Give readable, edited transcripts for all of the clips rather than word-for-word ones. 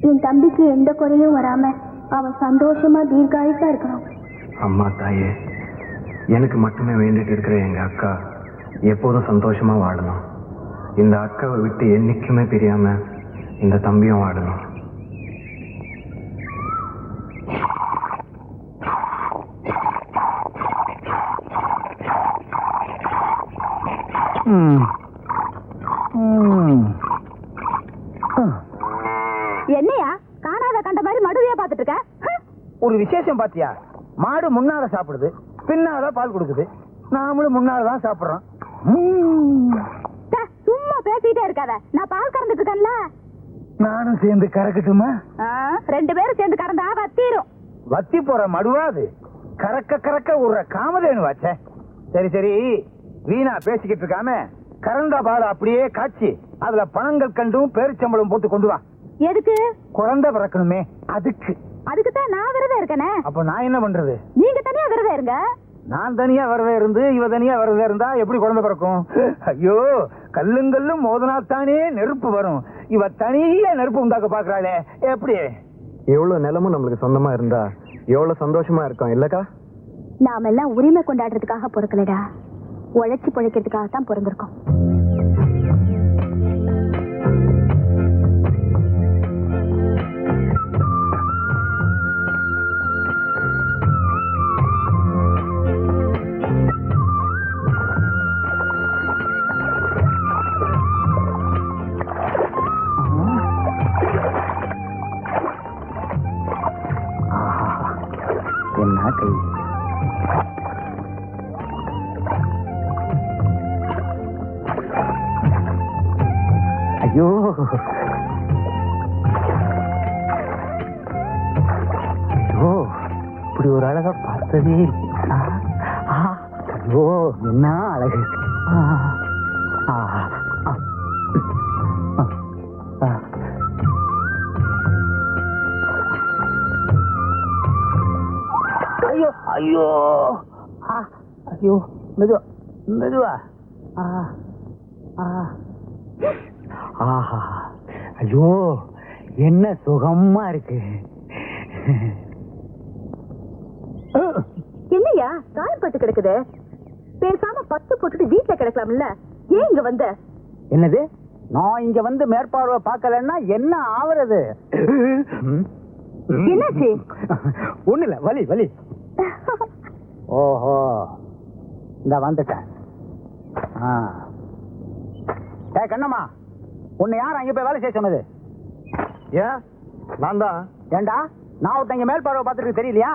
என் தம்பிக்கு எந்த குறையும் வராம அவன் சந்தோஷமா தீர்காயுசா இருக்கணும். அம்மா தாயே, எனக்கு மட்டுமே வேண்டிட்டு இருக்கிற எங்க அக்கா எப்போதும் சந்தோஷமா வாழணும். இந்த அக்காவை விட்டு என்னைக்குமே பிரியாம இந்த தம்பியும் வாழணும். என்னையா காணாத கண்ட மாதிரி மடுவையா பாத்துட்டு இருக்க? ஒரு விசேஷம் பாத்தியா? மாடு முன்னால சாப்பிடுது, பின்னால பால் கொடுக்குது. நாமளும் முன்னாலதான் சாப்பிடுறோம். சும்மா பேசிட்டே இருக்காத, நான் பால் கறந்துட்டு இருக்கேன்ல. நானும் சேர்ந்து கறக்கட்டுமா? 2 பேரும் சேர்ந்து கறந்தா வத்திரும். வத்தி போற மடுவா அது? கறக்க கறக்க ஒரு காமதேனு வாச்சே. சரி சரி, வீணா பேசிக்கிட்டு இருக்காம கறந்த பால் அப்படியே காய்ச்சி அதுல பணங்கள் கண்டும் பேரிச்சம்பளம் போட்டு கொண்டு வா. எதுக்கு? குழந்தை பிறக்கணுமே, அதுக்கு. அதுக்குதான் நான் விரதம் இருக்கனே. அப்ப நான் என்ன பண்றது? நீங்க தனியா விரதம் இருங்க. நான் தனியா விரதம் இருந்து இவ தனியா விரதம் இருந்தா எப்படி குழந்தை பிறக்கும்? ஐயோ, கல்லுங்கல்லும் மோதனாத்தானே நெருப்பு வரும். இவ தனியா நெருப்பு உண்டாக்க பாக்குறாளே, எப்படி? எவ்வளவு நிலமும் நம்மளுக்கு சொந்தமா இருந்தா எவ்வளவு சந்தோஷமா இருக்கும் இல்லக்கா? நாம எல்லாம் உரிமை கொண்டாடுறதுக்காக பிறக்கலடா, உழைச்சி பிழைக்கிறதுக்காக தான் பிறந்திருக்கோம். என்ன கை? ஐயோ, ஐயோ, இப்படி ஒரு அழகா பார்த்ததே. ஐயோ, என்ன அழகு! ஐயோ ஐயோ ஐயோ, மெதுவா மெதுவா. ஆஹா, ஐயோ, என்ன சுகமா இருக்கு. என்னையா காயப்பட்டு கிடக்குது? பேசாம 10 போட்டுட்டு வீட்டுல கிடக்கலாம்ல, ஏன் இங்க வந்த? என்னது? நான் இங்க வந்து மேற்பார்வை பார்க்கலன்னா என்ன ஆவறது? என்னாச்சு? ஒண்ணு இல்ல, வலி வலி. ஓஹோ, இந்த வந்துட்டேன். கண்ணம்மா, உன்னை யார் அங்க போய் வேலை செய்ய சொன்னது? ஏன்? நான் தான். ஏண்டா, நான் ஒருத்த இங்க மேல் பார்வை பார்த்துருக்கு தெரியலையா?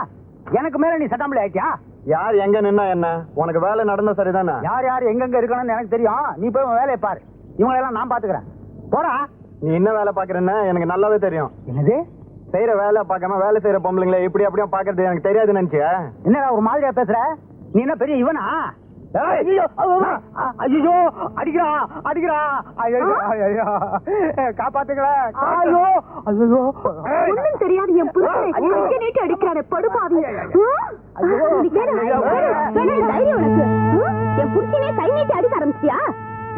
எனக்கு மேல நீ சட்டாம்பளி ஆயிட்டியா? யார் எங்க நின்னா என்ன? உனக்கு வேலை நடந்தா சரிதானே? யார் யார் எங்கெங்க இருக்கணும்னு எனக்கு தெரியும். நீ போய் உன் வேலையை பாரு, இவங்களெல்லாம் நான் பாத்துக்கிறேன். போடா. நீ என்ன வேலை பாக்குறேன்னு எனக்கு நல்லாவே தெரியும். என்னது? செய்யற வேலை பார்க்காம வேலை செய்யற பொம்பளைங்களை இப்படி அப்படியே பாக்குறது எனக்கு தெரியாதுன்னு நினைச்சியா? என்னடா ஒரு மாதிரியா பேசுற? நீ என்ன பெரிய இவனா? ஐயோ, அடிக்கிறா அடிக்கிறா. காப்பாத்துங்களா? ஐயோ ஐயோ, ஒண்ணும் தெரியாது என் புருஷனை கையை நீட்டி அடிக்கிறானே படுபாவி. என் புருஷனே கை நீட்டி அடிக்க ஆரம்பிச்சியா?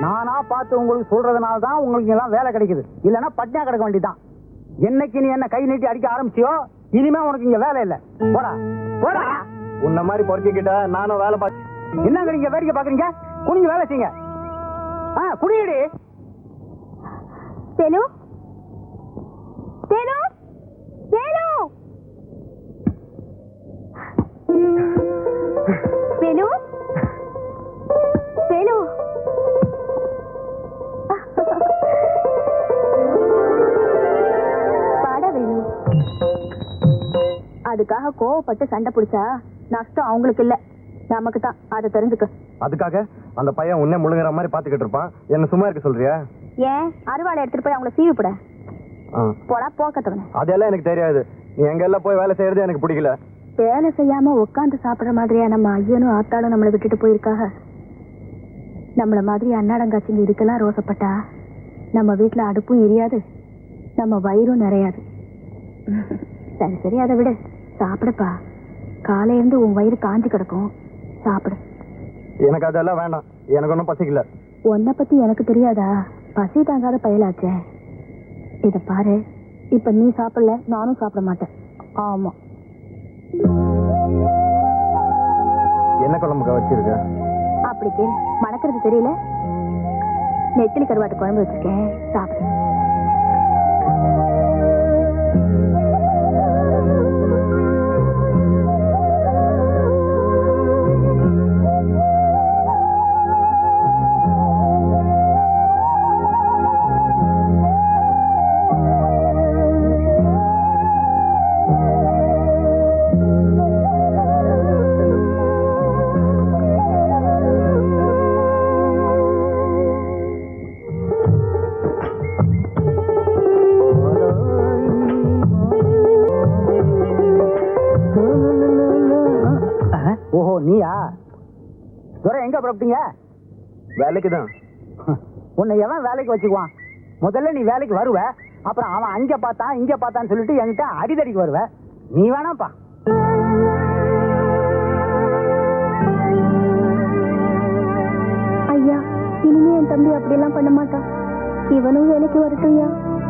நானா பார்த்து உங்களுக்கு சொல்றதுனால தான் உங்களுக்கு எல்லாம் வேலை கிடைக்குது, இல்லன்னா பட்னியா கிடக்க வேண்டியதான். என்னைக்கு நீ என்ன கை நீட்டி அடிக்க ஆரம்பிச்சியோ இனிமே உனக்கு இங்க வேலை இல்ல. போடா போடா. உன்ன மாதிரி பொறுக்கிக்கிட்ட நானும் வேலை பார்த்து என்னங்க நீங்க வேடிக்கை பாக்குறீங்க? குனிஞ்சு வேலை செய்யுங்க. குனியடி. சேலு சேலு சேலு சேலு சேலு. பாட வேணும். அதுக்காக கோவப்பட்டு சண்டை பிடிச்சா நஷ்டம் அவங்களுக்கு இல்ல, நமக்கு தான். அதை தெரிஞ்சுக்க. அதுக்காக அந்த பையன் உன்னை முழுங்குற மாதிரி பாத்துக்கிட்டு இருப்பான், என்ன சும்மா இருக்க சொல்றியா? ஏன் அருவாளை எடுத்துட்டு போய் அவங்கள சீவி போட? போடா போக்கத்தவன. அதெல்லாம் எனக்கு தெரியாது. நீ எங்க எல்லாம் போய் வேலை செய்யறது எனக்கு பிடிக்கல. வேலை செய்யாம உட்காந்து சாப்பிடுற மாதிரியா நம்ம ஐயனும் ஆத்தாளும் நம்மளை விட்டுட்டு போயிருக்காக? நம்மள மாதிரி அன்னாடங்காட்சிங்க இதுக்கெல்லாம் ரோசப்பட்டா நம்ம வீட்டுல அடுப்பும் எரியாது, நம்ம வயிறும் நிறையாது. சரி சரி, அதை விட சாப்பிடுப்பா. காலையில இருந்து உன் வயிறு காஞ்சி கிடக்கும், சாப்பிடு. எனக்கு அதெல்லாம் வேண்டாம், எனக்கு ஒன்றும் பசிக்கல. உன்னை பத்தி எனக்கு தெரியாதா? பசி தாங்காத பயலாச்சே. இத பாரு, இப்ப நீ சாப்பிடல, நானும் சாப்பிட மாட்டேன். ஆமா. என்ன குழம்புக்கா வச்சிருக்க? அப்படி கேளு, மணக்கிறது தெரியல. நெத்திலி கருவாட்டு குழம்பு வச்சிருக்கேன், சாப்பிடு. ஓஹோ, நீயா? துரை, எங்க புறப்பட்டீங்க? வேலைக்கு தான். உன்னை எவன் வேலைக்கு வச்சுக்குவான்? முதல்ல நீ வேலைக்கு வருவ, அப்புறம் அவன் அங்க பார்த்தான் இங்க பார்த்தான்னு சொல்லிட்டு என்கிட்ட அடிதடிக்கு வருவ. நீ வேணாப்பா. ஐயா, இனிமே என் தம்பி அப்படியெல்லாம் பண்ண மாட்டான். இவனும் வேலைக்கு வரட்டும்.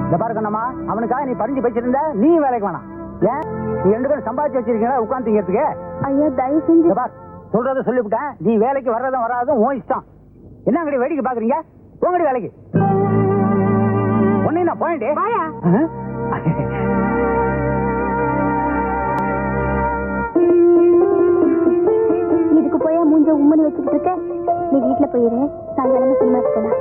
இந்த பாரு கண்ணம்மா, அவனுக்காக நீ பறிஞ்சு வச்சிருந்த, நீ வேலைக்கு வேணாம். ஏன்? நீ 2 பேரும் சம்பாதிச்சு வச்சிருக்கீங்களா உட்காந்துங்கிறதுக்கு? ஐயா, தயவு செஞ்சு பார், சொல்றத சொல்லிவிட்டேன். நீ வேலைக்கு வர்றதும் வராதும் உன் இஷ்டம். என்ன அங்கடி வேடிக்கை பாக்குறீங்க? போங்கடி வேலைக்கு. ஒண்ணு நான் போயிட்டே. இதுக்கு போயா மூஞ்ச உம்மனு வச்சுக்கிட்டு இருக்க? நீ வீட்டுல போயிரு, சாயங்காலமா சினிமாக்கு போலாம்.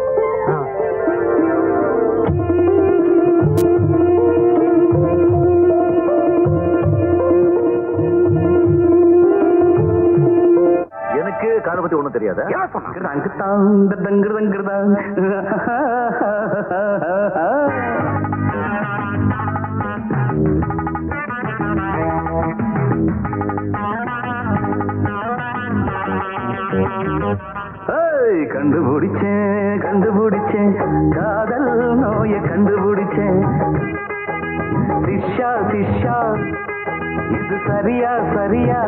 எனக்கு காரை பத்தி ஒண்ணும் தெரியாத. கண்டுபிடிச்சேன் காதல் நோய கண்டுபிடிச்சேன். திஷா திஷா இது சரியா சரியா,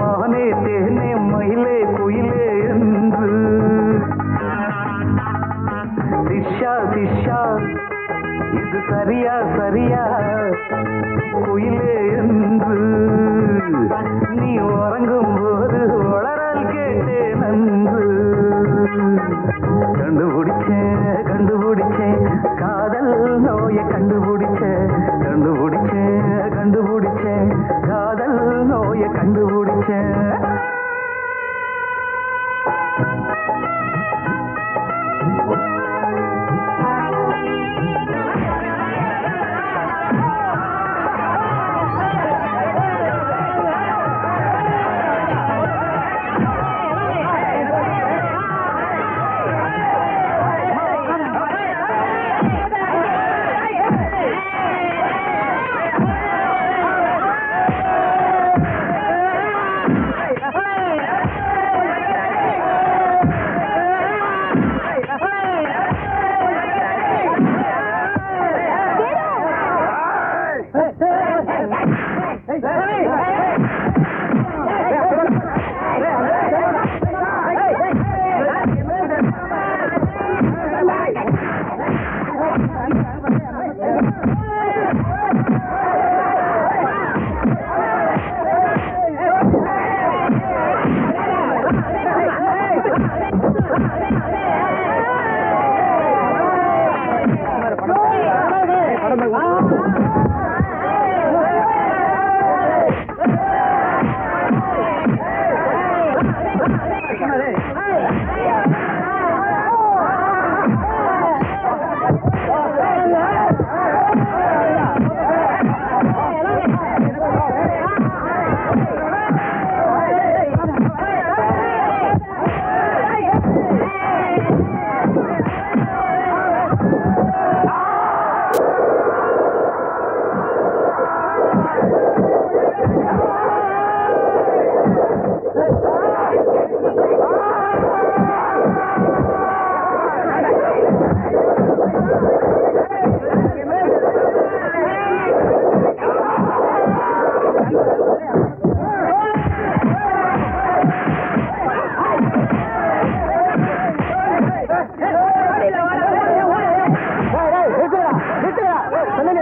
மகனே தேனே மயிலே குயிலே என்று. திஷா திஷா இது சரியா சரியா, குயிலே என்று. நீ உறங்கும் போது உளறல் கேட்டேன் நன்று. கண்டுபிடிச்சேன் காதல் நோய கண்டுபிடிச்சேன். காதல் நோய கண்டுபிடிச்சேன்.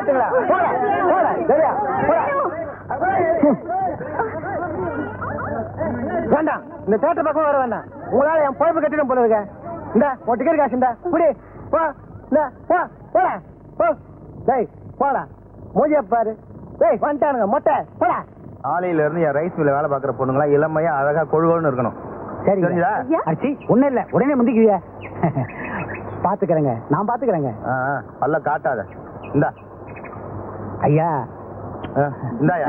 எடுத்துங்களா போல போல சரியா போல வேண்டாம் இந்த தேட்டர் பக்கம் வர வேண்டாம் உங்களால என் பொழப்பு கட்டிடம் போல இருக்க இந்த உன் டிக்கெட் காசு இந்த புடி போ இந்த போ போல போ டேய் போடா மூஞ்சிய பாரு டேய் வந்துட்டானுங்க மொட்டை போடா ஆலையில இருந்து என் ரைஸ் மில்ல வேலை பார்க்குற பொண்ணுங்களா இளமையா அழகா கொழுகொழுன்னு இருக்கணும் சரி தெரிஞ்சதா அச்சி ஒண்ணும் இல்ல உடனே முந்திக்குவியா பாத்துக்கிறேங்க நான் பாத்துக்கிறேங்க அல்ல காட்டாத இந்தா ஐயா இந்தாயா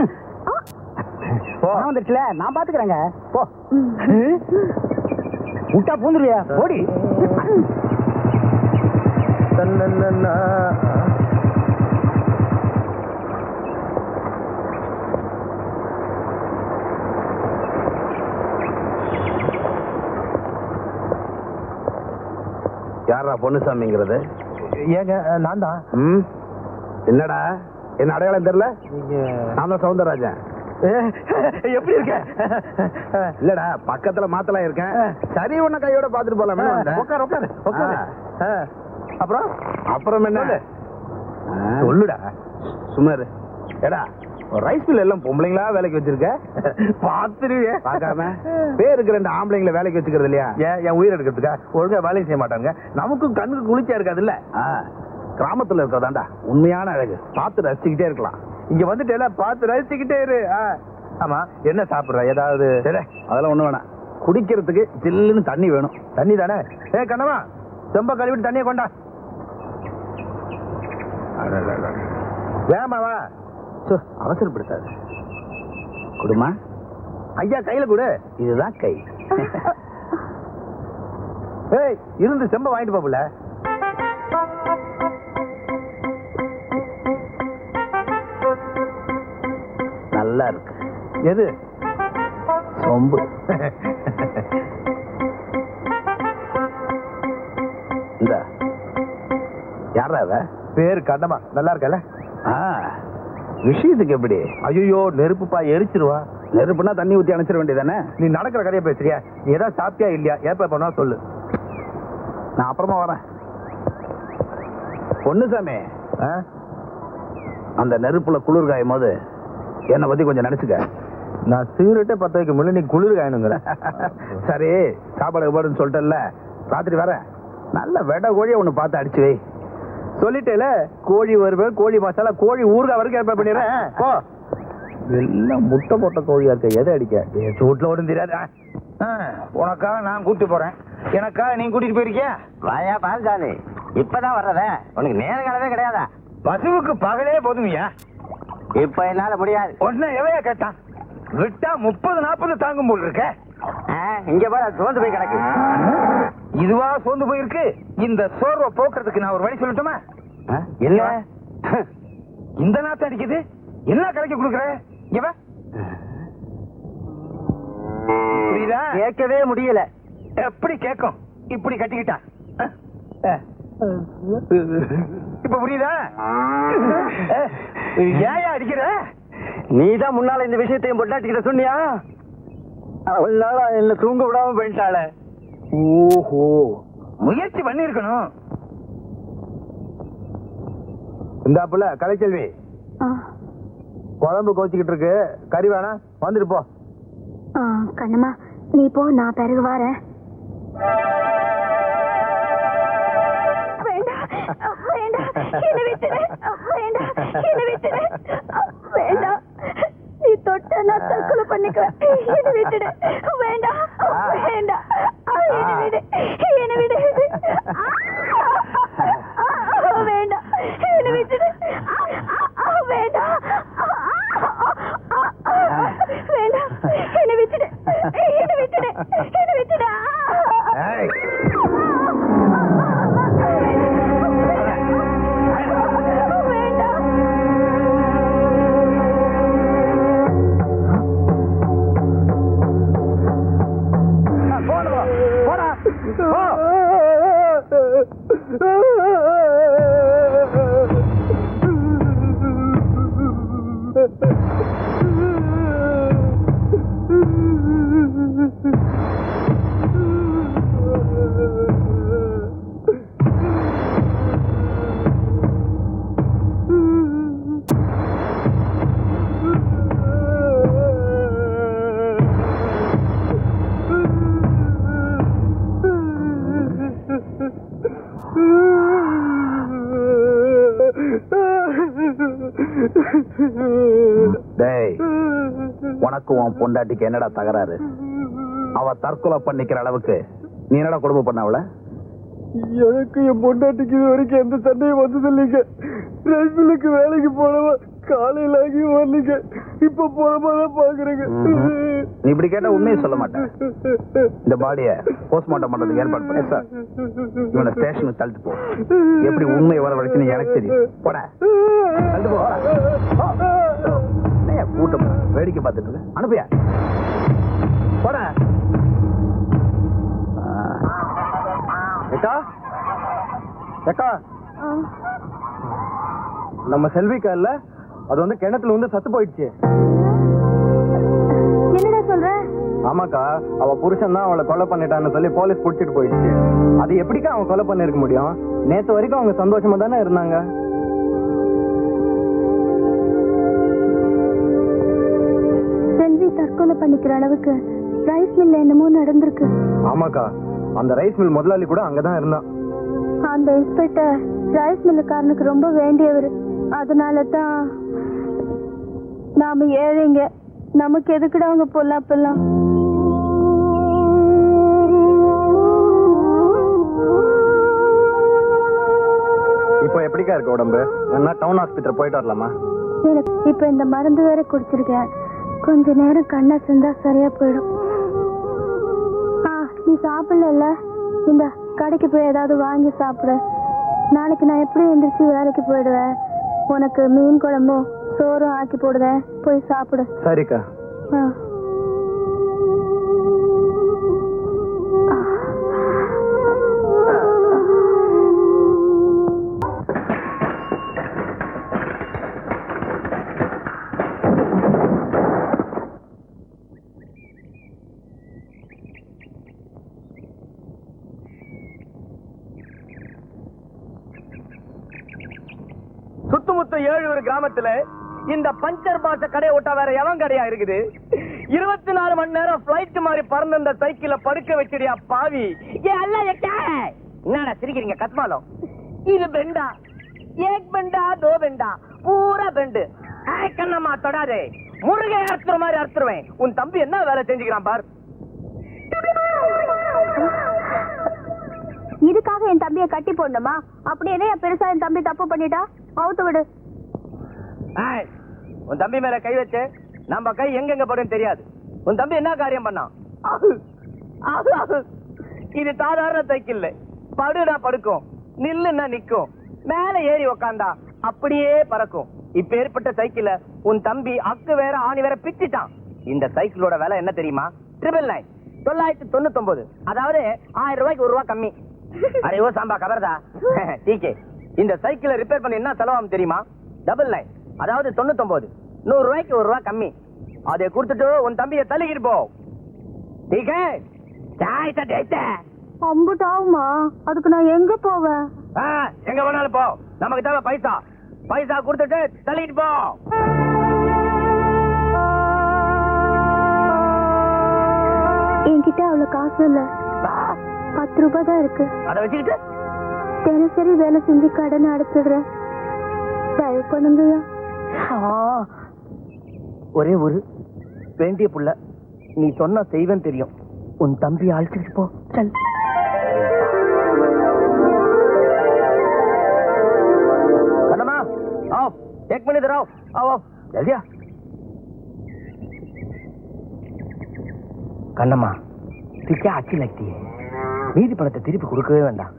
பணம் வந்துருச்சுல நான் பாத்துக்கிறேங்க போ விட்டா பூந்துருவியா ஓடி யாரா பொன்னுசாமிங்கிறது? ஏங்க நான் தான். என்னடா என்ன அடையாளம் தெரியல? நான் தான் சவுந்தரராஜன். எப்படி இருக்க? இல்லடா பக்கத்துல மாத்தலாம் இருக்கேன். சரி உன்ன கையோட பாத்துட்டு போலாமே. உட்காரு உட்காரு உட்காரு. அப்புறம் அப்புறம் என்ன சொல்லுடா. சுமாரு ஏடா ரைஸ் மில் எல்லாம் பொம்பளைங்களா வேலைக்கு வச்சிருக்க? பாத்துருவிய பாக்காம பேருக்கு 2 ஆம்பளைங்களை வேலைக்கு வச்சுக்கிறது இல்லையா? ஏன் என் உயிர் எடுக்கிறதுக்கா? ஒழுங்கா வேலையும் செய்ய மாட்டாங்க. நமக்கும் கண்ணுக்கு குளிச்சா இருக்காது இல்ல. கிராமத்துல இருக்கிறதாண்டா உண்மையான அழகு. பார்த்து ரசிச்சுக்கிட்டே இருக்கலாம். இங்க வந்துட்டு எல்லாம் பார்த்து ரசிச்சுக்கிட்டே இரு. ஆமா என்ன சாப்பிடுற? ஏதாவது? அதெல்லாம் ஒண்ணு வேணாம். குடிக்கிறதுக்கு ஜில்லுன்னு தண்ணி வேணும். தண்ணி தானே? கண்ணமா செம்ப கழுவிட்டு தண்ணியை கொண்டா. வேமாவா அவசரப்படுத்தாது. குடுமா ஐயா கையில கொடு. இதுதான் கை. இருந்து செம்ப வாங்கிட்டு போகல. நல்லா இருக்கு. எது? சொம்பு. இந்த யாரா பேரு கண்ணமா. நல்லா இருக்கல? விஷயத்துக்கு எப்படி? ஐயோ நெருப்புப்பா எரிச்சிருவா. நெருப்புனா தண்ணி ஊத்தி அணைச்சிட வேண்டியதானே? நீ நடக்கிற கதையை பேசுறியா? நீ ஏதாவது சாப்பிட்டியா இல்லையா? ஏப்ப பண்ணா சொல்லு. நான் அப்புறமா வரேன். பொன்னுசாமி அந்த நெருப்புல குளிர் காயும் போது என்னை பத்தி கொஞ்சம் நினைச்சுக்க. நான் சிகரெட்டே 10 வைக்க முன்ன நீ குளிர் காயணுங்கிற. சரி சாப்பாடு பாடுன்னு சொல்லிட்டல. ராத்திரி வரேன். நல்ல வெட கோழியை ஒண்ணு பார்த்து அடிச்சு வை. சொல்லிட்டேல கோழி வருவேன், கோழி மசாலா, கோழி ஊறுகாய் வரைக்கும் ஏற்பாடு பண்ணிடுறேன். போ. எல்லாம் முட்டை போட்ட கோழியா இருக்க. எதை அடிக்க? சூட்ல ஒன்றும் தெரியாது. உனக்காக நான் கூட்டி போறேன். எனக்காக நீ கூட்டிட்டு போயிருக்கியா? வாயா பால்சாமி, இப்பதான் வர்றத உனக்கு நேரம் காலவே கிடையாதா? பசுவுக்கு பகலே போதுமையா? இப்ப என்னால முடியாது. உடனே எவையா கேட்டான்? விட்டா 30-40 தாங்கும் போல் இருக்க. இங்க பாரு சோர்ந்து போய் கிடக்கு. இதுவா சோர்ந்து போயிருக்கு? இந்த சோர்வை போக்குறதுக்கு நான் ஒரு வழி சொல்லட்டுமா? இல்ல இந்த நாத்து அடிக்குது. என்ன கலைக்க கொடுக்குற? புரியுதா? கேட்கவே முடியல. எப்படி கேட்கும்? இப்படி கட்டிக்கிட்டா இப்ப புரியுதா? ஏயா அடிக்கிற? நீதான் முன்னால இந்த விஷயத்தையும் பொட்டாட்டிக்கிட்ட சொன்னியா? அவள் நாளா என்ன தூங்க விடாம போயிட்டாள. ஓஹோ முயற்சி பண்ணி இருக்கணும். இந்தாப்புல கலைச்செல்வி குழம்பு கோச்சிக்கிட்டு இருக்கு. கறி வேணா வந்துட்டு போ. கண்ணம்மா நீ போ, நான் பிறகு வரேன். வேண்டாம் நீ தொட்ட நான் தற்கொலை பண்ணிக்குவேன். என்ன விட்டுடு. வேண்டாம் வேண்டாம் என்ன விடு. என்ன விடு. வேண்டாம் என்ன விட்டுடு. வேண்டாம் வேண்டாம் என்ன விட்டுடு. என்ன விட்டுடு. என்ன விட்டுடு. டேய், உனக்கு உன் பொண்டாட்டிக்கு என்னடா தகராறு? அவ தற்கொலை பண்ணிக்கிற அளவுக்கு நீ என்னடா கொடுமை பண்ண அவள? எனக்கு என் பொண்டாட்டிக்கு இது வரைக்கும் எந்த சண்டையும் வந்தது இல்லைங்க. ரைஸ்மில்லுக்கு வேலைக்கு போனவ காலையில ஆகி வரலீங்க. இப்ப போறமாதான் பாக்குறேங்க. நீ இப்படி கேட்டா உண்மையை சொல்ல மாட்டேன். இந்த பாடிய போஸ்ட்மார்ட்டம் பண்றதுக்கு ஏற்பாடு பண்ண சார். இவனை ஸ்டேஷனுக்கு தள்ளிட்டு போ. எப்படி உண்மை வர வரைக்கும் எனக்கு தெரியும். போட தள்ளிட்டு போ. கூட்டம் வேடிக்கை பார்த்துட்டு அனுப்பியா போட. ஏக்கா ஏக்கா, நம்ம செல்விக்கா இல்ல, அது வந்து கிணத்துல வந்து சத்து போயிடுச்சு. என்னடா சொல்ற? ஆமாக்கா, அவ புருஷன் தான் அவளை கொலை பண்ணிட்டான்னு சொல்லி போலீஸ் புடிச்சிட்டு போயிடுச்சு. அது எப்படிக்கா அவன் கொலை பண்ணிருக்க முடியும்? நேத்து வரைக்கும் அவங்க சந்தோஷமா தானே இருந்தாங்க. செல்வி தற்கொலை பண்ணிக்கிற அளவுக்கு ரைஸ் மில்ல என்னமோ நடந்திருக்கு. ஆமாக்கா, அந்த ரைஸ் மில் முதலாளி கூட அங்கதான் இருந்தான். அந்த இன்ஸ்பெக்டர் ரைஸ் மில்லுக்காரனுக்கு ரொம்ப வேண்டியவர். அதனால தான் நாம ஏழைங்க, நமக்கு எதுக்குடா அவங்க பொல்லாப்பெல்லாம்? இப்போ எப்படிக்கா இருக்கு உடம்பு? என்ன டவுன் ஹாஸ்பிட்டல் போயிட்டு வரலாமா? எனக்கு இப்ப இந்த மருந்து வேற குடிச்சிருக்கேன். கொஞ்ச நேரம் கண்ணா செஞ்சா சரியா போயிடும். நீ சாப்பிடல, இந்த கடைக்கு போய் ஏதாவது வாங்கி சாப்பிடு. நாளைக்கு நான் எப்படி எந்திரிச்சு வேலைக்கு போயிடுவேன். உனக்கு மீன் குழம்பும் சோறும் ஆக்கி போடுவேன், போய் சாப்பிடு. சரிக்கா. சுத்துமுத்து 7 கிராமத்துல இந்த பஞ்சர் பாட்ட கடையை விட்டா வேற எவன் கடையா இருக்குது? 24 மணி நேரம் பிளைட் மாதிரி பறந்த இந்த சைக்கிள படுக்க வச்சிடியா பாவி. என்னடா சிரிக்கிறீங்க கத்மாலம்? இது பெண்டா, ஏக் பெண்டா, தோ பெண்டா, பூரா பெண்டு. கண்ணம்மா தொடாதே, முருகை அறுத்துற மாதிரி அறுத்துருவேன். உன் தம்பி என்ன வேலை செஞ்சுக்கிறான் பார். இதுக்காக என் தம்பியை கட்டி போடணுமா? அப்படி என்ன பெருசா என் தம்பி தப்பு பண்ணிட்டா? அவுத்து விடு. உன் தம்பி மேல கை வச்சு நம்ம கை எங்கெங்க படும் தெரியாது. உன் தம்பி என்ன காரியம் பண்ணான்? இது சாதாரண சைக்கிள். படுனா படுக்கும், நில்லுன்னா நிக்கும், மேல ஏறி உக்காந்தா அப்படியே பறக்கும். இப்ப ஏற்பட்ட சைக்கிள உன் தம்பி அக்கு வேற ஆணி வேற பிச்சிட்டான். இந்த சைக்கிளோட விலை என்ன தெரியுமா? 999, 999. அதாவது 1000 ரூபாய்க்கு 1 ரூபா கம்மி. அரே ஓ சாம்பா கபர்தா டீக்கே. இந்த சைக்கிளை ரிப்பேர் பண்ணி என்ன செலவாகும் தெரியுமா? 99, அதாவது 99, 100 ரூபாய்க்கு 1 ரூபா கம்மி. அதை கொடுத்துட்டு உன் தம்பியை தள்ளிக்கிட்டு போ. டீக்கே சாய் சட்டை அம்புட்டு ஆகுமா? அதுக்கு நான் எங்க போவேன்? எங்க வேணாலும் போ, நமக்கு தேவை பைசா. பைசா கொடுத்துட்டு தள்ளிட்டு போ. என்கிட்ட அவ்வளவு காசு இல்ல, 10 ரூபாய் தான் இருக்கு. அதை வச்சுக்கிட்டு தினசரி வேலை செஞ்சு கடன் அடைச்சிடுறேன். தயவு பண்ணுங்கய்யா. ஒரே ஒரு வேண்டிய புள்ள, நீ சொன்ன செய்வன் தெரியும். உன் தம்பி அழைச்சிட்டு போ. சல். கண்ணம்மா आओ, 1 मिनट इधर आओ. आओ जल्दी आ. கண்ணம்மா திக்கா அச்சி லக்தி. மீதி பணத்தை திருப்பி கொடுக்கவே வேண்டாம்.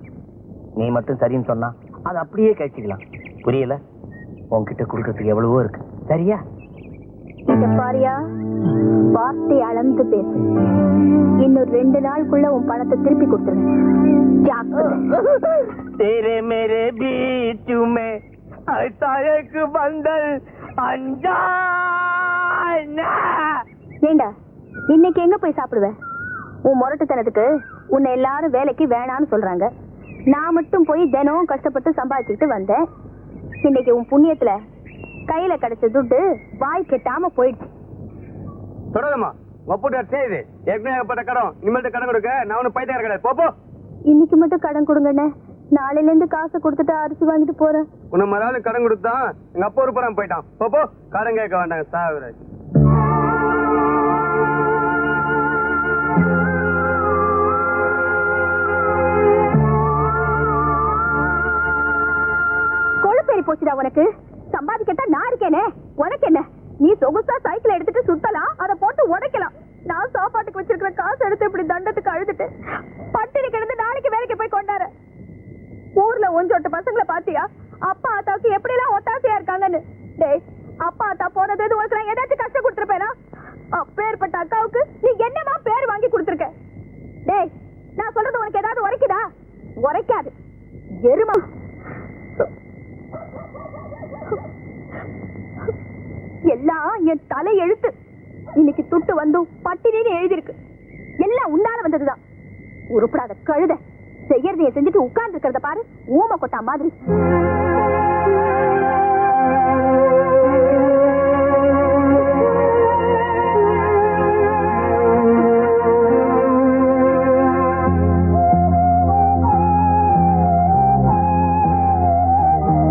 நீ மட்டும் சரின்னு சொன்னா அது அப்படியே கழிச்சுக்கலாம். புரியல? உன்கிட்ட கொடுக்கறதுக்கு எவ்வளவோ இருக்கு. சரியா? இத பாரியா, வார்த்தை அளந்து பேசு. இன்னும் 2 நாளுக்குள்ள உன் பணத்தை திருப்பி கொடுத்துருவேன். तेरे मेरे बीच में ऐसा एक बंधन अनजाना. ஏண்டா இன்னைக்கு எங்க போய் சாப்பிடுவேன்? உன் முரட்டுத்தனத்துக்கு உன்னை எல்லாரும் வேலைக்கு வேணான்னு சொல்றாங்க. நான் மட்டும் போய் தினம் கஷ்டப்பட்டு சம்பாதிச்சுட்டு வந்தேன். இன்னைக்கு உன் புண்ணியத்துல கையில கிடைச்ச துட்டு வாய் கெட்டாம போயிடுச்சு. தொடருமா ஒப்புட்டு செய்து ஏற்கனவே ஏற்பட்ட கடன் இனிமேல் கடன் கொடுக்க நான் ஒன்னும் பைத்தியார் கிடையாது. போ இன்னைக்கு மட்டும் கடன் கொடுங்கண்ணே. நாளையில இருந்து காசை கொடுத்துட்டு அரிசி வாங்கிட்டு போறேன். உன்னை மறுநாள் கடன் கொடுத்தா எங்க அப்பா ஒரு புறம் போயிட்டான். போ கடன் கேட்க வேண்டாங்க சாவிராஜ். கொழுப்பேறி போச்சுடா உனக்கு. சம்பாதிக்கட்டா நான் இருக்கேனே, உனக்கு என்ன? நீ சொகுசா சைக்கிள் எடுத்துட்டு சுத்தலாம், அதை போட்டு உடைக்கலாம். நான் சாப்பாட்டுக்கு வச்சிருக்கிற காசு எடுத்து இப்படி தண்டத்துக்கு அழுதுட்டு பட்டினி கிடந்து நாளைக்கு வேலைக்கு போய் கொண்டாரு. ஊர்ல ஒஞ்சோட்டு பசங்களை பாத்தியா? அப்பா ஆத்தாவுக்கு எப்படி எல்லாம் ஒத்தாசையா இருக்காங்கன்னு. டேய், அப்பா ஆத்தா போனது உனக்கு நான் ஏதாச்சும் கஷ்டம் கொடுத்துருப்பேனா? அப்பேற்பட்ட அக்காவுக்கு நீ என்னமா பேர் வாங்கி கொடுத்துருக்க? டேய், நான் சொல்றது உனக்கு ஏதாவது உரைக்குதா? உரைக்காது எருமா. எல்லாம் என் தலை எழுத்து. இன்னைக்கு துட்டு வந்தும் பட்டினின்னு எழுதிருக்கு. எல்லாம் உன்னால வந்ததுதான். உருப்படாத கழுத செய்யறதைய செஞ்சுட்டு உட்கார்ந்து இருக்கிறத பாரு, ஊமை கொட்டா மாதிரி.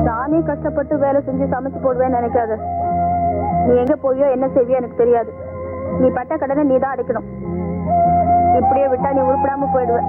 நானே கஷ்டப்பட்டு வேலை செஞ்சு சமைச்சு போடுவேன்னு நினைக்காத. நீ எங்க போவியோ என்ன செய்வியோ எனக்கு தெரியாது. நீ பட்ட கடனை நீ தான் அடைக்கணும். இப்படியே விட்டா நீ உருப்படாம போயிடுவ.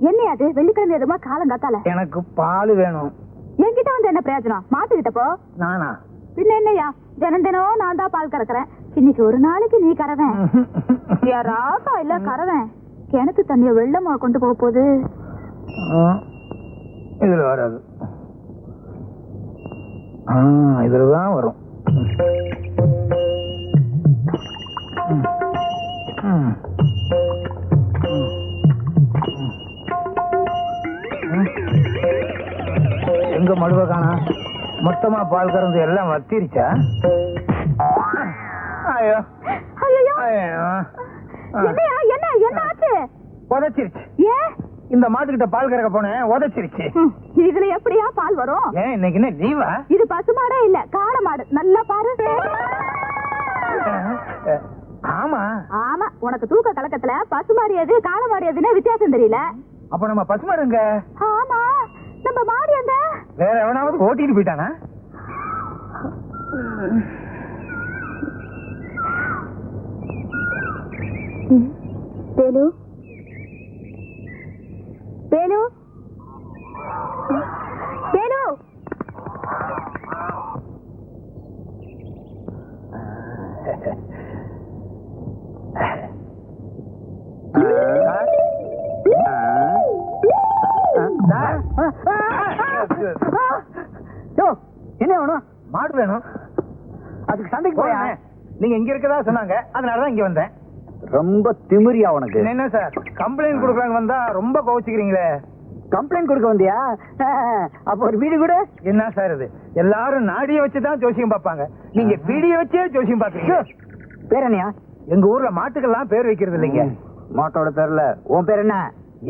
என்னையாது வெள்ளிக்கிழமை எதுமா காலம் காத்தால? எனக்கு பால் வேணும். என்கிட்ட வந்து என்ன பிரயோஜனம்? மாட்டுக்கிட்ட போ. நானா? பின்ன என்னையா, தினம் தினம் நான் தான் பால் கறக்குறேன். இன்னைக்கு ஒரு நாளைக்கு நீ கறவேன். ராசா இல்ல கறவேன். கிணத்து தண்ணிய வெள்ளமா கொண்டு போக போகுது. இதுல வராது. இதுலதான் வரும். எங்க மடுவ காணா? மொத்தமா பால் கறந்து எல்லாம் வத்திருச்சா? ஐயோ ஐயோ, ஐயோ, என்ன ஆச்சு? உதச்சிருச்சு. ஏன்? இந்த மாட்டுக்கிட்ட பால் கறக்க போனேன், உதச்சிருச்சு. இதுல எப்படியா பால் வரும்? ஏன் இன்னைக்கு என்ன லீவா? இது பசுமாடே இல்ல, காளை மாடு. நல்லா பாரு. ஆமா ஆமா, உனக்கு தூக்க கலக்கத்துல பசுமாடு எது காளை மாடு எதுன்னு வித்தியாசம் தெரியல. அப்ப நம்ம பசுமாடுங்க. ஆமா, நம்ம மாடு எங்க? வேற எவனாவது ஓட்டிட்டு போயிட்டானா? வேலு, வேலு, வேலு. என்ன வேணும்? மாடு வேணும். அதுக்கு சண்டைக்கு போயா? நீங்க இங்க இருக்கதா சொன்னாங்க, அதனாலதான் இங்க வந்தேன். ரொம்ப திமிரியா உனக்கு? என்ன சார் கம்ப்ளைண்ட் கொடுக்கறாங்க வந்தா ரொம்ப கோவிச்சுக்கிறீங்களே? கம்ப்ளைண்ட் கொடுக்க வந்தியா? அப்ப ஒரு வீடு கூட என்ன சார் இது? எல்லாரும் நாடிய வச்சுதான் ஜோசியம் பார்ப்பாங்க, நீங்க பீடிய வச்சே ஜோசியம் பாக்குறீங்க. பேர் என்னையா? எங்க ஊர்ல மாட்டுக்கெல்லாம் பேர் வைக்கிறது இல்லைங்க. மாட்டோட பேர்ல உன் பேர் என்ன?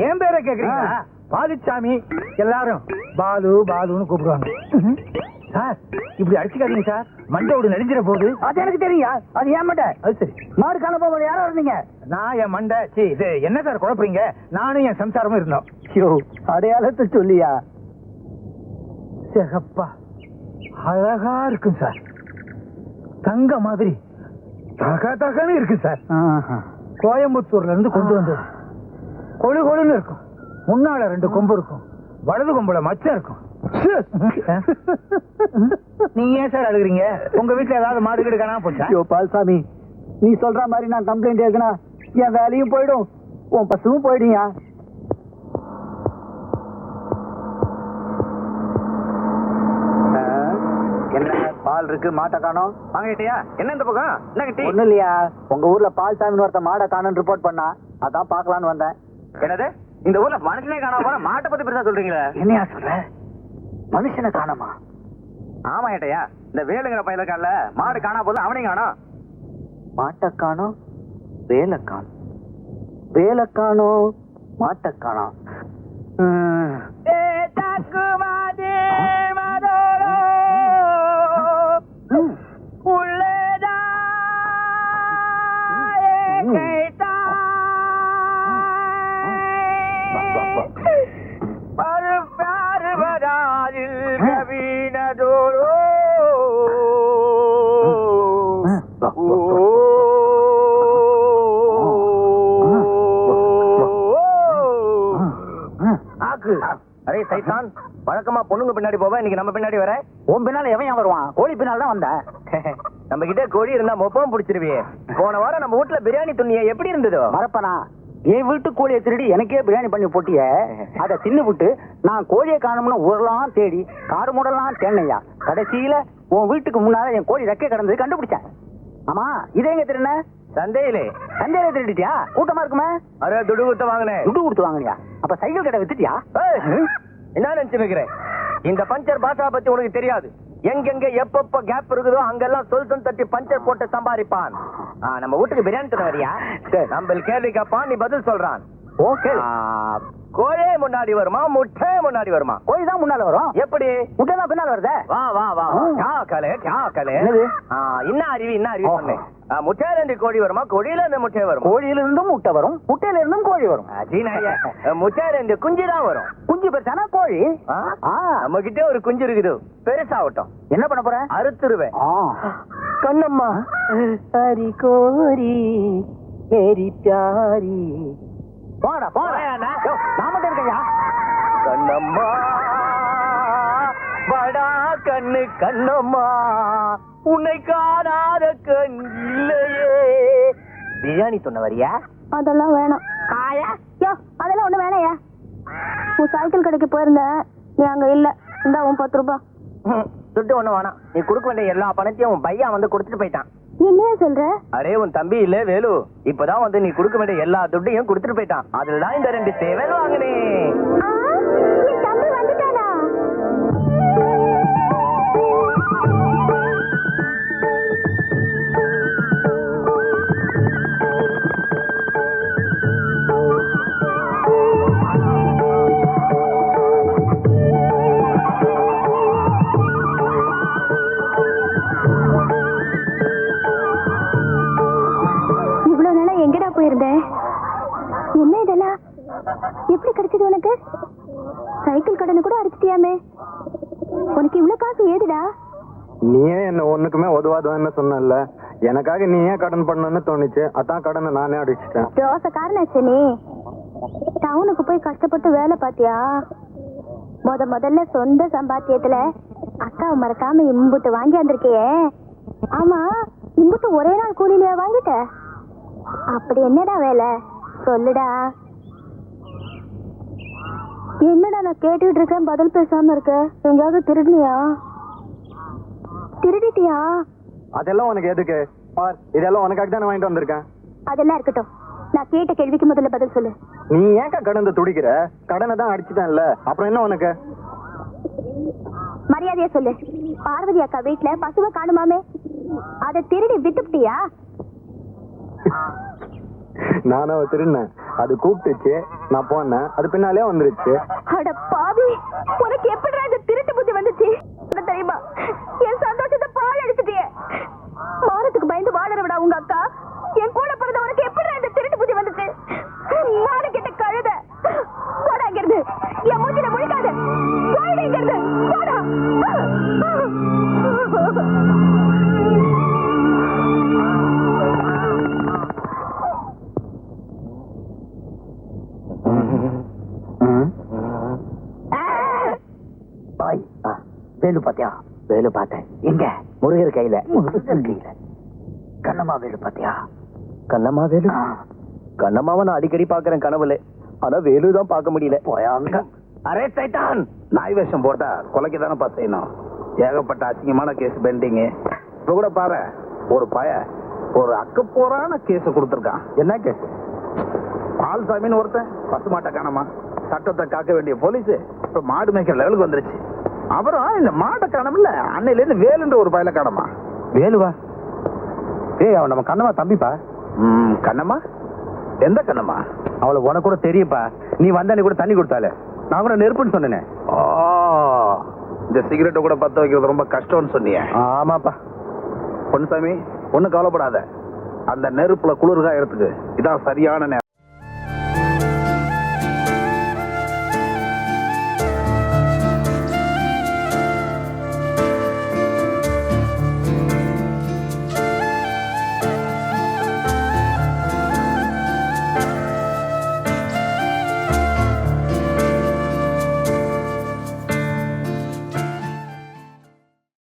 என் பேரை கேக்குறீங்களா? பாலுச்சாமி. எல்லாரும் பாலு பாலுன்னு கூப்பிடுவாங்க. சார் இப்படி அடிச்சுக்காதீங்க சார், மண்டோடு நெடுஞ்சிட போகுது. அது எனக்கு தெரியா? அது ஏன் மாட்டேன். அது சரி. மாடு காண போகும்போது யாரோ இருந்தீங்க? நான் என் மண்டை இது என்ன சார் குழப்பறீங்க? நானும் என் சம்சாரமும் இருந்தோம். அடையாளத்தை சொல்லியா? அப்பா அழகா இருக்கும் சார். தங்க மாதிரி தகன்னு இருக்கு சார். கோயம்புத்தூர்ல இருந்து கொண்டு வந்தது. கொழு கொழுன்னு இருக்கும். முன்னால 2 கொம்பு இருக்கும், வலது கொம்புல மச்சம் இருக்கும். நீங்க ஏன் சார் அழுகுறீங்க? உங்க வீட்டுல ஏதாவது மாடு கீடு காணாம போச்சா? ஐயோ பால்சாமி, நீ சொல்ற மாதிரி நான் கம்ப்ளைண்ட் எழுதுனா என் வேலையும் போயிடும், உன் பசுவும் போயிடுயா. என்ன பால் இருக்கு, மாட்டை காணோம்? வாங்கிட்டியா? என்ன இந்த பக்கம் என்ன கிட்டி? ஒண்ணும் இல்லையா, உங்க ஊர்ல பால்சாமின்னு ஒருத்த மாடை காணும்னு ரிப்போர்ட் பண்ணா, அதான் பாக்கலான்னு வந்தேன். என்னது இந்த ஊர்ல மனுஷனே காணாம போன மாட்டை பத்தி பெருசா சொல்றீங்களா? என்னையா சொல்ற? மனுஷனை காணோமா? ஆமா ஏட்டையா, இந்த வேலுங்கிற பையல இருக்கான்ல, மாடு காணா போது அவனையும் காணோம். மாட்டை காணோம், வேலை காணோம், வேலை காணோம், மாட்டை காணோம். அரே சைத்தான், வழக்கமா பொண்ணுங்க பின்னாடி போவ, இன்னைக்கு நம்ம பின்னாடி வர. உன் பின்னால எவன் வருவான்? கோழி பின்னால தான் வந்தேன். நம்ம கிட்ட கோழி இருந்தா மொப்பம் பிடிச்சிருவியே. போன வாரம் நம்ம வீட்டுல பிரியாணி துணிய எப்படி இருந்ததோ? மறப்பனா, என் வீட்டு கோழியை திருடி எனக்கே பிரியாணி பண்ணி போட்டிய, அதை தின்னு விட்டு நான் கோழியை காணும்னு ஊரெல்லாம் தேடி காடு மூடலாம் தேனையா, கடைசியில உன் வீட்டுக்கு முன்னால என் கோழி ரெக்கை கிடந்தது கண்டுபிடிச்சேன். ஆமா, இதே எங்க திருண்ண? சந்தையிலே. சந்தையில திருடிட்டியா? கூட்டமா இருக்குமே. அரே துடு கொடுத்து வாங்கினேன். துடு கொடுத்து வாங்கினியா? அப்ப சைக்கிள் கடை வித்துட்டியா? என்ன நினைச்சு வைக்கிறேன்? இந்த பஞ்சர் பாஷா பத்தி உனக்கு தெரியாது. எங்கெங்க எப்பப்ப கேப் இருக்குதோ அங்கெல்லாம் சொல் தட்டி பஞ்சர் போட்டு சம்பாதிப்பான். நம்ம வீட்டுக்கு பிரியாணி தர வரியா? நம்ம கேள்வி கேட்பான், நீ பதில் சொல்றான். ஓகே. கோழி முன்னாடி வருமா, முட்டை முன்னாடி வருமா? கோழி தான் முன்னால வரும். எப்படி? முட்டை தான் பின்னால வருதே. வா வா வா, கே கலே. என்ன அறிவி சொன்னேன். முட்டையில இருந்து கோழி வருமா, கோழியில இருந்து முட்டை வரும்? கோழியில இருந்தும் முட்டை வரும், முட்டையில இருந்தும் கோழி வரும். முட்டையில இருந்து குஞ்சு தான் வரும். குஞ்சு பெருசானா கோழி. நம்ம கிட்ட ஒரு குஞ்சு இருக்குது, பெருசாகட்டும். என்ன பண்ண போற? அறுத்துருவேன். கண்ணம்மா ஹரி கோரி மேரி பியாரி. போடா போடா, நான் மட்டும் இருக்கையா? கண்ணம்மா படா கண்ணு கண்ணம்மா, உன்னை காணாத கண் இல்லையே. பிரியாணி சொன்ன வரியா? அதெல்லாம் வேணாம். யோ, அதெல்லாம் ஒண்ணு வேணாயா. உன் சைக்கிள் கடைக்கு போயிருந்தேன், நீ அங்க இல்ல. இந்தா உன் 10 ரூபாய். துட்டு ஒண்ணு வேணாம். நீ கொடுக்க வேண்டிய எல்லா பணத்தையும் உன் பையன் வந்து கொடுத்துட்டு போயிட்டான். என்னையா சொல்ற? அரே உன் தம்பி இல்ல வேலு, இப்பதான் வந்து நீ கொடுக்க வேண்டிய எல்லா துட்டையும் கொடுத்துட்டு போயிட்டான். அதுலதான் இந்த 2 சேவல் வாங்கினேன். என் தம்பி வந்துட்டானா? போயிருந்தேன். என்ன இதெல்லாம்? எப்படி கிடைச்சது உனக்கு? சைக்கிள் கடனை கூட அடிச்சிட்டியாமே. உனக்கு இவ்வளவு காசு ஏதுடா? நீயே என்ன ஒண்ணுக்குமே உதவாதுன்னு சொன்னல, எனக்காக நீ ஏன் கடன் பண்ணணும்னு தோணுச்சு, அதான் கடனை நானே அடிச்சிட்டேன். ரோசக்காரனாச்சு நீ. டவுனுக்கு போய் கஷ்டப்பட்டு வேலை பாத்தியா? முதல்ல சொந்த சம்பாத்தியத்துல அக்காவை மறக்காம இம்புட்டு வாங்கி வந்திருக்கியே. ஆமா, இம்புட்டு ஒரே நாள் கூலியில வாங்கிட்ட? அப்படி என்னடா வேலை சொல்லுடா. என்னடா நான் கேட்டுட்டு இருக்கேன், பதில் பேசாம இருக்க? எங்கேயாவது திருடினியா? திருடிட்டியா? அதெல்லாம் உனக்கு எதுக்கு? இதெல்லாம் உனக்காக தானே வாங்கிட்டு வந்திருக்கேன். அதெல்லாம் இருக்கட்டும், நான் கேட்ட கேள்விக்கு முதல்ல பதில் சொல்லு. நீ ஏன்க்கா கடந்து துடிக்கிற? கடனை தான் அடிச்சுட்டேன்ல, அப்புறம் என்ன உனக்கு? மரியாதையா சொல்லு. பார்வதி அக்கா வீட்டுல பசுவை காணுமாமே, அதை திருடி வித்துட்டியா? நானும் திருடினேன், அது கூப்பிட்டுச்சு, நான் போனேன், அது பின்னாலே வந்துருச்சு. அட பாவி, உனக்கு எப்படி அந்த திருட்டு புத்தி வந்துச்சு தெரியுமா? என் சந்தோஷத்தை பால் அடிச்சுட்டியே. மானத்துக்கு பயந்து வாழறவிடா உங்க அக்கா. என் கூட பிறந்த உனக்கு எப்படி அந்த திருட்டு புத்தி வந்துச்சு? மான கிட்ட கழுத போடாங்கிறது என் மூச்சில முழிக்காது. போயிடுங்கிறது போடா. வேலு பாத்தியா? வேலு பார்த்தேன். எங்க? முருகர் கையில. முருகர் கையில. கண்ணம்மா வேலு பாத்தியா? கண்ணம்மா வேலு? கண்ணம்மாவை நான் அடிக்கடி பாக்குறேன் கனவுல. ஆனா வேலு தான் பார்க்க முடியல. போயாங்க. அரே சைட்டான், நாய் வேஷம் போட்டா கொலைக்கு தானே செய்யணும். ஏகப்பட்ட அசிங்கமான கேஸ் பெண்டிங். இப்ப கூட பாரு, ஒரு ஒரு அக்கப்போரான கேஸ் கொடுத்துருக்கான். என்ன கேஸ்? பால்சாமின்னு ஒருத்தன் பசுமாட்டை காணமா, சட்டத்தை காக்க வேண்டிய போலீஸ் இப்ப மாடு மேய்க்கிற லெவலுக்கு வந்துருச்சு. அப்புறம் இந்த மாட்டை காணமில்ல, அன்னையில இருந்து வேலுன்ற ஒரு பயல காணமா. வேலுவா? ஏய், அவன் நம்ம கண்ணம்மா தம்பிப்பா. கண்ணம்மா? எந்த கண்ணம்மா? அவளை உனக்கு கூட தெரியும்பா. நீ வந்தா கூட தண்ணி கொடுத்தாலே, நான் கூட நெருப்புன்னு சொன்னேன். இந்த சிகரெட்டை கூட பத்த வைக்கிறது ரொம்ப கஷ்டம்னு சொன்னியே. ஆமாப்பா. பொன்னுசாமி, ஒன்னும் கவலைப்படாத. அந்த நெருப்புல குளிர்காயறதுக்கு இதான் சரியான நேரம்.